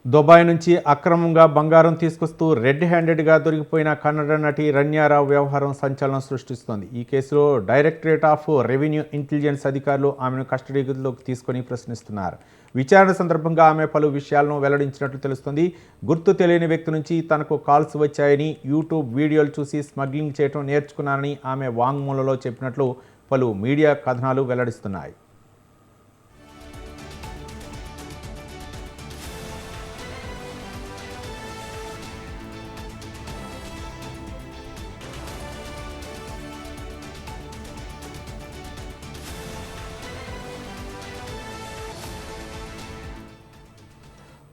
Dubai నుంచి అక్రమంగా బంగారం తీసుకొస్తూ రెడ్ హ్యాండెడ్గా దొరికిపోయిన కన్నడ నటి రన్యారావు వ్యవహారం సంచలనం సృష్టిస్తోంది. ఈ కేసులో డైరెక్టరేట్ ఆఫ్ రెవెన్యూ ఇంటెలిజెన్స్ అధికారులు ఆమెను కస్టడీలోకి తీసుకొని ప్రశ్నిస్తున్నారు. విచారణ సందర్భంగా ఆమె పలు విషయాలను వెల్లడించినట్లు తెలుస్తోంది. గుర్తు తెలియని వ్యక్తి నుంచి తనకు కాల్స్ వచ్చాయని, యూట్యూబ్ వీడియోలు చూసి స్మగ్లింగ్ చేయడం నేర్చుకున్నానని ఆమె వాంగ్మూలంలో చెప్పినట్లు పలు మీడియా కథనాలు వెల్లడిస్తున్నాయి.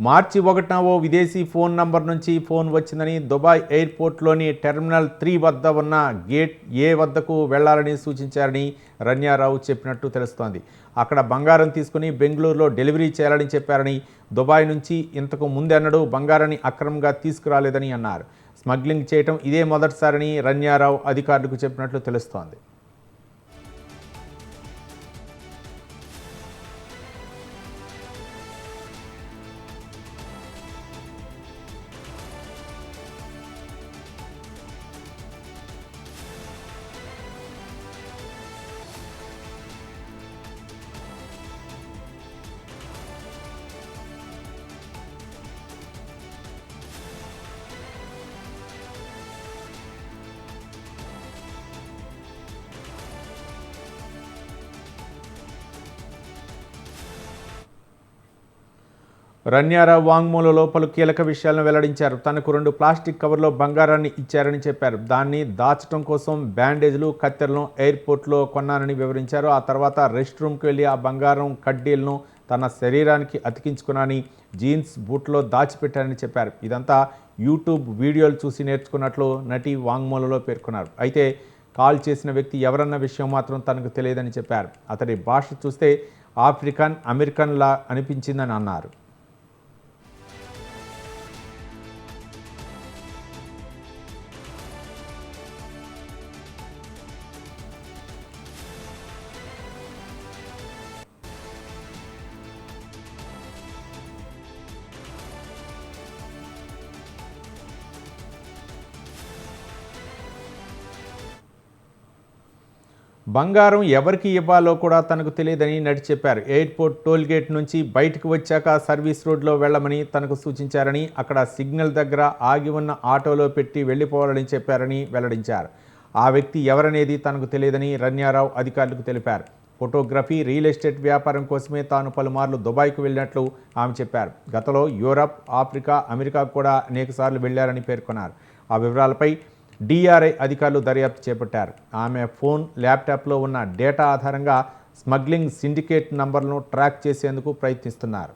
మార్చి 1న ఓ విదేశీ ఫోన్ నంబర్ నుంచి ఫోన్ వచ్చిందని, దుబాయ్ ఎయిర్పోర్ట్లోని టెర్మినల్ 3 వద్ద ఉన్న గేట్ ఏ వద్దకు వెళ్లాలని సూచించారని రన్యారావు చెప్పినట్టు తెలుస్తోంది. అక్కడ బంగారం తీసుకుని బెంగళూరులో డెలివరీ చేయాలని చెప్పారని, దుబాయ్ నుంచి ఇంతకు ముందెన్నడూ బంగారాన్ని అక్రమంగా తీసుకురాలేదని అన్నారు. స్మగ్లింగ్ చేయటం ఇదే మొదటిసారని రన్యారావు అధికారులకు చెప్పినట్లు తెలుస్తోంది. రన్యారావు వాంగ్మూలంలో పలు కీలక విషయాలను వెల్లడించారు. తనకు 2 ప్లాస్టిక్ కవర్లో బంగారాన్ని ఇచ్చారని చెప్పారు. దాన్ని దాచడం కోసం బ్యాండేజ్లు, కత్తెరలను ఎయిర్పోర్ట్లో కొన్నానని వివరించారు. ఆ తర్వాత రెస్ట్ రూమ్కి వెళ్ళి ఆ బంగారం కడ్డీలను తన శరీరానికి అతికించుకున్నానని, జీన్స్ బూట్లో దాచిపెట్టారని చెప్పారు. ఇదంతా యూట్యూబ్ వీడియోలు చూసి నేర్చుకున్నట్లు నటి వాంగ్మూలంలో పేర్కొన్నారు. అయితే కాల్ చేసిన వ్యక్తి ఎవరన్న విషయం మాత్రం తనకు తెలియదని చెప్పారు. అతడి భాష చూస్తే ఆఫ్రికన్ అమెరికన్లా అనిపించిందని అన్నారు. బంగారం ఎవరికి ఇవ్వాలో కూడా తనకు తెలియదని నటి చెప్పారు. ఎయిర్పోర్ట్ టోల్గేట్ నుంచి బయటకు వచ్చాక సర్వీస్ రోడ్లో వెళ్లమని తనకు సూచించారని, అక్కడ సిగ్నల్ దగ్గర ఆగి ఉన్న ఆటోలో పెట్టి వెళ్ళిపోవాలని చెప్పారని వెల్లడించారు. ఆ వ్యక్తి ఎవరనేది తనకు తెలియదని రన్యారావు అధికారులకు తెలిపారు. ఫోటోగ్రఫీ, రియల్ ఎస్టేట్ వ్యాపారం కోసమే తాను పలుమార్లు దుబాయ్కు వెళ్ళినట్లు ఆమె చెప్పారు. గతంలో యూరప్, ఆఫ్రికా, అమెరికా కూడా అనేకసార్లు వెళ్లారని పేర్కొన్నారు. ఆ వివరాలపై డిఆర్ఐ అధికారులు దర్యాప్తు చేపట్టారు. ఆమె ఫోన్, ల్యాప్టాప్లో ఉన్న డేటా ఆధారంగా స్మగ్లింగ్ సిండికేట్ నంబర్లను ట్రాక్ చేసేందుకు ప్రయత్నిస్తున్నారు.